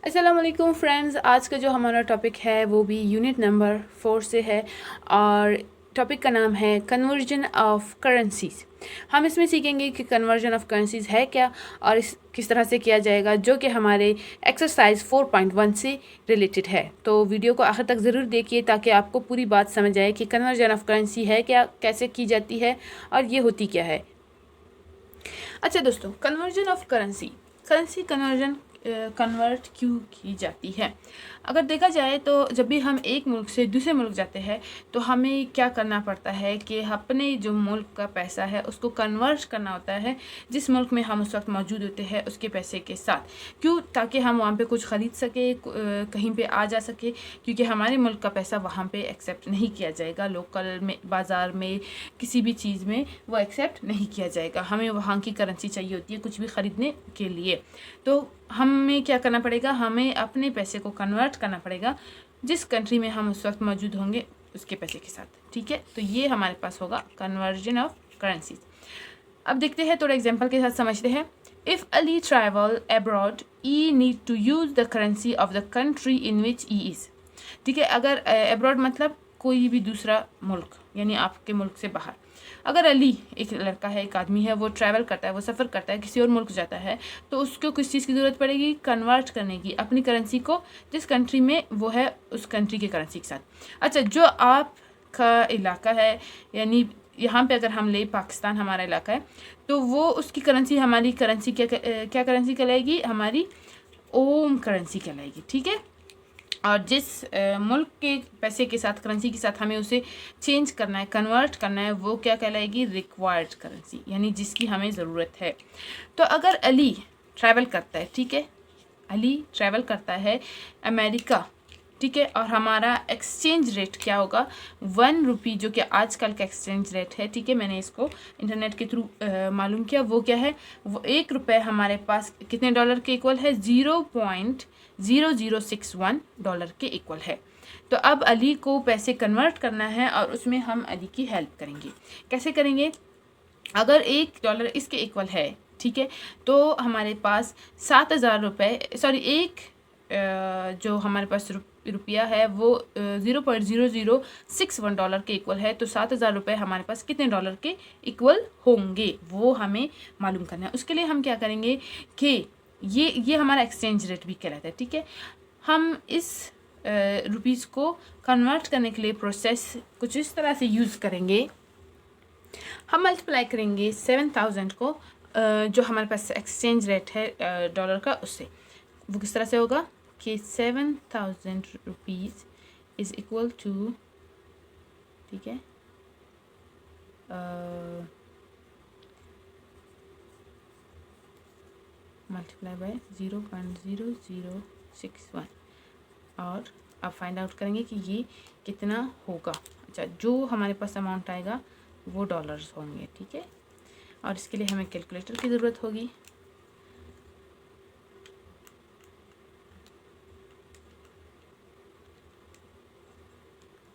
अस्सलाम वालेकुम फ्रेंड्स। आज का जो हमारा टॉपिक है वो भी यूनिट नंबर 4 से है और टॉपिक का नाम है कन्वर्जन ऑफ करेंसीज। हम इसमें सीखेंगे कि कन्वर्जन ऑफ करेंसीज है क्या और इस किस तरह से किया जाएगा, जो कि हमारे एक्सरसाइज 4.1 से रिलेटेड है। तो वीडियो को आखिर तक ज़रूर देखिए ताकि आपको पूरी बात समझ आए कि कन्वर्जन ऑफ करेंसी है क्या, कैसे की जाती है और ये होती क्या है। अच्छा दोस्तों, conversion of currency conversion convert क्यों की जाती है। अगर देखा जाए तो जब भी हम एक मुल्क से दूसरे मुल्क जाते हैं तो हमें क्या करना पड़ता है कि अपने जो मुल्क का पैसा है उसको कन्वर्ट करना होता है जिस मुल्क में हम उस वक्त मौजूद होते हैं उसके पैसे के साथ। क्यों? ताकि हम वहाँ पे कुछ ख़रीद सके, कहीं पे आ जा सके, क्योंकि हमारे मुल्क का पैसा वहाँ पे एक्सेप्ट नहीं किया जाएगा। लोकल में, बाज़ार में, किसी भी चीज़ में वो एक्सेप्ट नहीं किया जाएगा। हमें वहाँ की करेंसी चाहिए होती है कुछ भी ख़रीदने के लिए। तो हमें क्या करना पड़ेगा, हमें अपने पैसे को कन्वर्ट करना पड़ेगा जिस कंट्री में हम उस वक्त मौजूद होंगे उसके पैसे के साथ। ठीक है, तो ये हमारे पास होगा कन्वर्जन ऑफ करेंसीज। अब देखते हैं, थोड़ा एग्जांपल के साथ समझते हैं। If Ali travel abroad he need to use the currency of the country in which he is. ठीक है, अगर अब्रॉड मतलब कोई भी दूसरा मुल्क, यानी आपके मुल्क से बाहर। अगर अली एक लड़का है, एक आदमी है, वो ट्रैवल करता है, वो सफ़र करता है, किसी और मुल्क जाता है, तो उसको किस चीज़ की ज़रूरत पड़ेगी? कन्वर्ट करने की, अपनी करेंसी को जिस कंट्री में वो है उस कंट्री की करेंसी के साथ। अच्छा, जो आपका इलाका है, यानी यहाँ पे अगर हम ले पाकिस्तान हमारा इलाका है, तो वो उसकी करेंसी हमारी करेंसी क्या करेंसी कहलाएगी? हमारी ओम करेंसी कहलाएगी। ठीक है, और जिस मुल्क के पैसे के साथ, करेंसी के साथ हमें उसे चेंज करना है, कन्वर्ट करना है, वो क्या कहलाएगी? रिक्वायर्ड करेंसी, यानी जिसकी हमें ज़रूरत है। तो अगर अली ट्रैवल करता है, ठीक है, अली ट्रैवल करता है अमेरिका, ठीक है, और हमारा एक्सचेंज रेट क्या होगा? 1 रुपी, जो कि आजकल का एक्सचेंज रेट है। ठीक है, मैंने इसको इंटरनेट के थ्रू मालूम किया। वो क्या है? वो 1 रुपये हमारे पास कितने डॉलर के इक्वल है? 0.0061 डॉलर के इक्वल है। तो अब अली को पैसे कन्वर्ट करना है और उसमें हम अली की हेल्प करेंगे। कैसे करेंगे? अगर $1 इसके इक्वल है, ठीक है, तो हमारे पास 7,000 रुपये, सॉरी, जो हमारे पास रुपया है वो 0.0061 डॉलर के इक्वल है। तो 7,000 रुपये हमारे पास कितने डॉलर के इक्वल होंगे वो हमें मालूम करना है। उसके लिए हम क्या करेंगे कि ये हमारा एक्सचेंज रेट भी कहलाता है। ठीक है, हम इस रुपीज़ को कन्वर्ट करने के लिए प्रोसेस कुछ इस तरह से यूज़ करेंगे। हम मल्टीप्लाई करेंगे 7,000 को जो हमारे पास एक्सचेंज रेट है डॉलर का, उससे। वो किस तरह से होगा कि 7,000 रुपीज़ इज़ इक्वल टू, ठीक है, मल्टीप्लाई बाय 0.0061 और अब फाइंड आउट करेंगे कि ये कितना होगा। अच्छा, जो हमारे पास अमाउंट आएगा वो डॉलर्स होंगे। ठीक है, और इसके लिए हमें कैलकुलेटर की ज़रूरत होगी।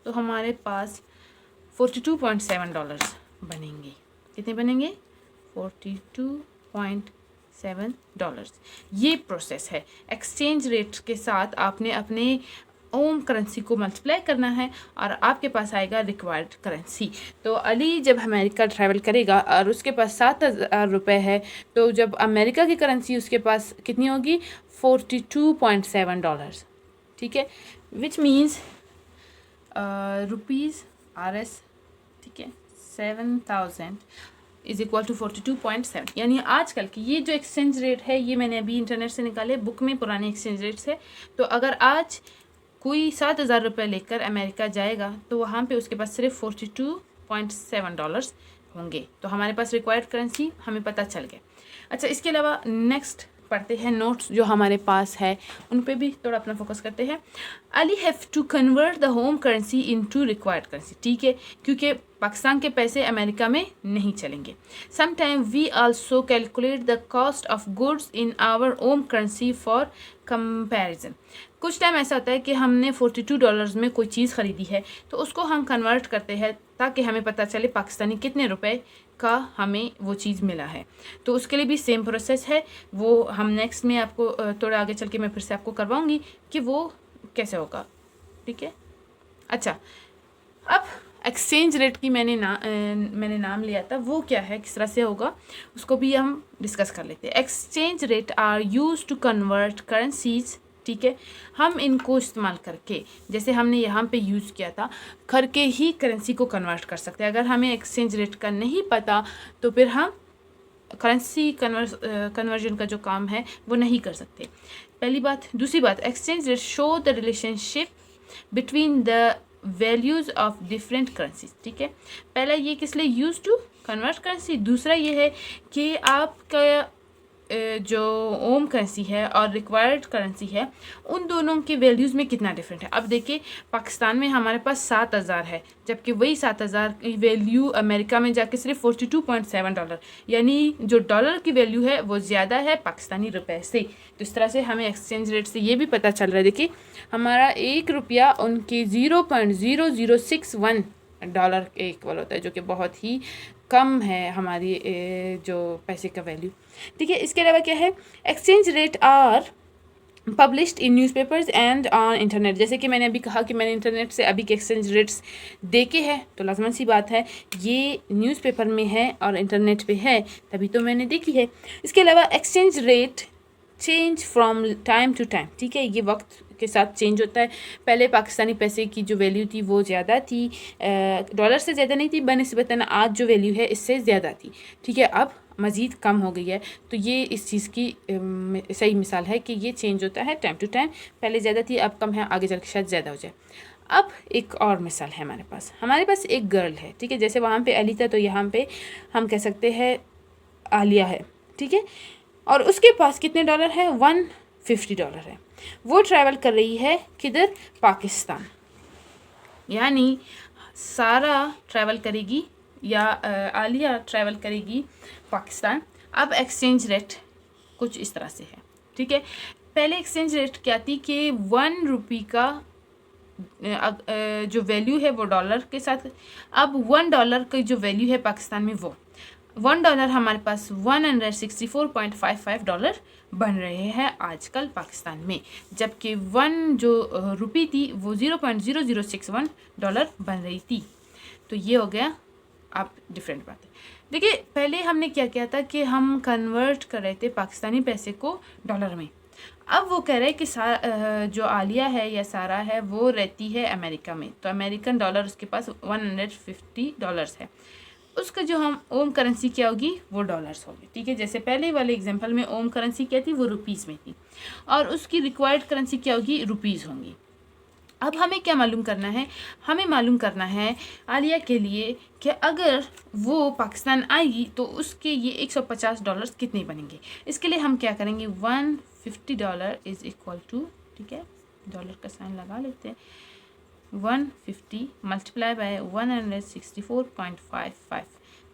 तो हमारे पास 42.7 डॉलर्स बनेंगे। कितने बनेंगे? 42.7 डॉलर्स। ये प्रोसेस है। एक्सचेंज रेट के साथ आपने अपने ओम करेंसी को मल्टीप्लाई करना है और आपके पास आएगा रिक्वायर्ड करेंसी। तो अली जब अमेरिका ट्रैवल करेगा और उसके पास 7,000 रुपये है, तो जब अमेरिका की करेंसी उसके पास कितनी होगी? 42.7 डॉलर्स। ठीक है, विच मीन्स रुपीज़ RS, ठीक है, 7,000 इज़ इक्वल टू 42.7। यानी आजकल की ये जो एक्सचेंज रेट है ये मैंने अभी इंटरनेट से निकाले, बुक में पुराने एक्सचेंज रेट से। तो अगर आज कोई 7,000 रुपये लेकर अमेरिका जाएगा तो वहाँ पे उसके पास सिर्फ 42.7 डॉलर्स होंगे। तो हमारे पास रिक्वायर्ड करेंसी हमें पता चल गया। अच्छा, इसके अलावा नेक्स्ट पढ़ते हैं, नोट्स जो हमारे पास है उन पे भी थोड़ा अपना फोकस करते हैं। Ali have to convert the home currency into required currency. ठीक है, क्योंकि पाकिस्तान के पैसे अमेरिका में नहीं चलेंगे। Some time we also calculate the cost of goods in our home currency for comparison. कुछ टाइम ऐसा होता है कि हमने $42 में कोई चीज़ ख़रीदी है तो उसको हम कन्वर्ट करते हैं ताकि हमें पता चले पाकिस्तानी कितने रुपए का हमें वो चीज़ मिला है। तो उसके लिए भी सेम प्रोसेस है, वो हम नेक्स्ट में आपको थोड़ा आगे चल के मैं फिर से आपको करवाऊँगी कि वो कैसे होगा, ठीक है। अच्छा, अब एक्सचेंज रेट की मैंने नाम लिया था, वो क्या है, किस तरह से होगा, उसको भी हम डिस्कस कर लेते हैं। Exchange rate are use to convert currencies, ठीक है। हम इनको इस्तेमाल करके, जैसे हमने यहाँ पे यूज़ किया था, करके ही करेंसी को कन्वर्ट कर सकते हैं। अगर हमें एक्सचेंज रेट का नहीं पता तो फिर हम करेंसी कन्वर्जन का जो काम है वो नहीं कर सकते, पहली बात। दूसरी बात, exchange rate show the relationship between the values of different currencies, ठीक है। पहला ये किस लिए, यूज टू कन्वर्ट करेंसी। दूसरा ये है कि आपका जो ओम करेंसी है और रिक्वायर्ड करेंसी है, उन दोनों के वैल्यूज़ में कितना डिफरेंट है। अब देखिए, पाकिस्तान में हमारे पास 7000 है, जबकि वही 7000 की वैल्यू अमेरिका में जाके सिर्फ $42.7, यानी जो डॉलर की वैल्यू है वो ज़्यादा है पाकिस्तानी रुपए से। तो इस तरह से हमें एक्सचेंज रेट से ये भी पता चल रहा है। देखिए, हमारा 1 रुपया उनके $0.0061 के इक्वल होता है, जो कि बहुत ही कम है हमारी जो पैसे का वैल्यू, ठीक है। इसके अलावा क्या है, exchange rate are published in newspapers and on internet. जैसे कि मैंने अभी कहा कि मैंने इंटरनेट से अभी के एक्सचेंज रेट्स देखे हैं, तो लाजमन सी बात है ये न्यूज़पेपर में है और इंटरनेट पे है, तभी तो मैंने देखी है। इसके अलावा exchange rate change from time to time, ठीक है, ये वक्त के साथ चेंज होता है। पहले पाकिस्तानी पैसे की जो वैल्यू थी वो ज़्यादा थी, डॉलर से ज़्यादा नहीं थी बनिस्बतन, आज जो वैल्यू है इससे ज़्यादा थी, ठीक है, अब मज़ीद कम हो गई है। तो ये इस चीज़ की सही मिसाल है कि ये चेंज होता है टाइम टू टाइम, पहले ज़्यादा थी अब कम है, आगे चल के शायद ज़्यादा हो जाए। अब एक और मिसाल है हमारे पास एक गर्ल है, ठीक है, जैसे वहाँ पे अली था तो यहाँ पे हम कह सकते हैं आलिया है, ठीक है, और उसके पास कितने डॉलर है, $150 है। वो ट्रैवल कर रही है किधर, पाकिस्तान, यानी सारा ट्रैवल करेगी या आलिया ट्रैवल करेगी पाकिस्तान। अब एक्सचेंज रेट कुछ इस तरह से है, ठीक है। पहले एक्सचेंज रेट क्या थी कि 1 रुपये का जो वैल्यू है वो डॉलर के साथ, अब $1 की जो वैल्यू है पाकिस्तान में, वो $1 हमारे पास $164.55 बन रहे हैं आजकल पाकिस्तान में, जबकि 1 जो रुपये थी वो $0.0061 बन रही थी। तो ये हो गया अब डिफरेंट बात है। देखिए, पहले हमने क्या किया था कि हम कन्वर्ट कर रहे थे पाकिस्तानी पैसे को डॉलर में। अब वो कह रहे हैं कि जो आलिया है या सारा है वो रहती है अमेरिका में, तो अमेरिकन डॉलर उसके पास $150 है, उसका जो हम ओम करेंसी क्या होगी वो डॉलर्स होगी, ठीक है। जैसे पहले वाले एग्जांपल में ओम करेंसी क्या थी, वो रुपीज़ में थी, और उसकी रिक्वायर्ड करेंसी क्या होगी, रुपीज़ होंगी। अब हमें क्या मालूम करना है, हमें मालूम करना है आलिया के लिए कि अगर वो पाकिस्तान आएगी तो उसके ये $150 कितने बनेंगे। इसके लिए हम क्या करेंगे, $150 इज़ इक्वल टू, ठीक है, डॉलर का साइन लगा लेते हैं, 150 मल्टीप्लाई बाय 164.55,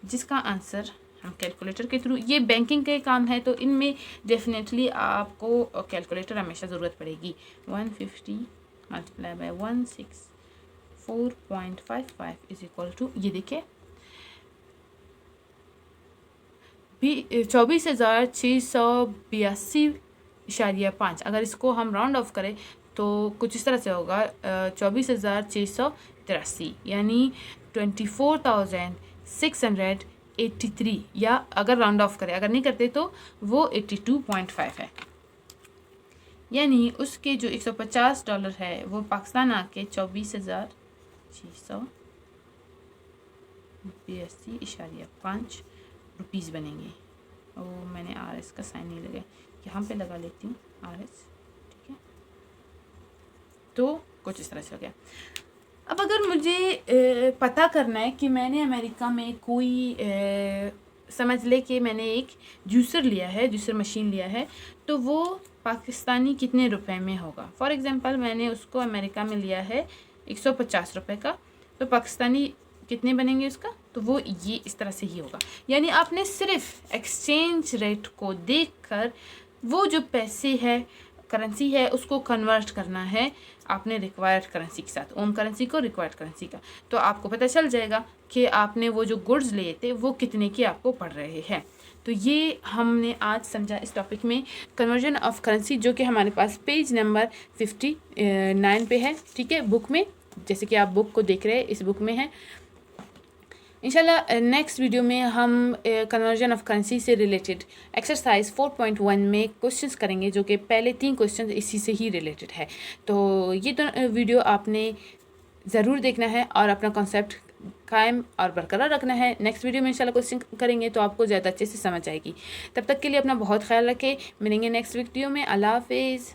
जिसका आंसर हम कैलकुलेटर के थ्रू, ये बैंकिंग के काम है तो इनमें डेफिनेटली आपको कैलकुलेटर हमेशा ज़रूरत पड़ेगी। 150 multiply by 164.55 is equal to, ये देखिए 24,682.5। अगर इसको हम राउंड ऑफ करें तो कुछ इस तरह से होगा 24,683, यानी 24,683, या अगर राउंड ऑफ करें, अगर नहीं करते तो वो 82.5 है, यानी उसके जो $150 है वो पाकिस्तान आके 24,682.5 रुपीज़ बनेंगे। ओ, मैंने RS का साइन नहीं लगा, यहाँ पे लगा लेती हूँ RS, ठीक है। तो कुछ इस तरह से हो गया। अब अगर मुझे पता करना है कि मैंने अमेरिका में कोई समझ ले कि मैंने एक जूसर लिया है, जूसर मशीन लिया है, तो वो पाकिस्तानी कितने रुपए में होगा। फॉर एग्जांपल मैंने उसको अमेरिका में लिया है $150 का, तो पाकिस्तानी कितने बनेंगे उसका, तो वो ये इस तरह से ही होगा। यानी आपने सिर्फ एक्सचेंज रेट को देखकर वो जो पैसे है करेंसी है उसको कन्वर्ट करना है आपने रिक्वायर्ड करेंसी के साथ, ओन करेंसी को रिक्वायर्ड करेंसी का, तो आपको पता चल जाएगा कि आपने वो जो गुड्स लिए थे वो कितने के आपको पड़ रहे हैं। तो ये हमने आज समझा इस टॉपिक में कन्वर्जन ऑफ करेंसी, जो कि हमारे पास पेज नंबर 59 पे है, ठीक है, बुक में, जैसे कि आप बुक को देख रहे हैं इस बुक में है। इंशाल्लाह नेक्स्ट वीडियो में हम कन्वर्जन ऑफ करेंसी से रिलेटेड एक्सरसाइज 4.1 में क्वेश्चंस करेंगे, जो कि पहले 3 क्वेश्चंस इसी से ही रिलेटेड है। तो ये तो वीडियो आपने ज़रूर देखना है और अपना कॉन्सेप्ट कायम और बरकरार रखना है। नेक्स्ट वीडियो में इंशाल्लाह क्वेश्चन करेंगे तो आपको ज़्यादा अच्छे से समझ आएगी। तब तक के लिए अपना बहुत ख्याल रखें, मिलेंगे नेक्स्ट वीडियो में। अल्लाह हाफिज़।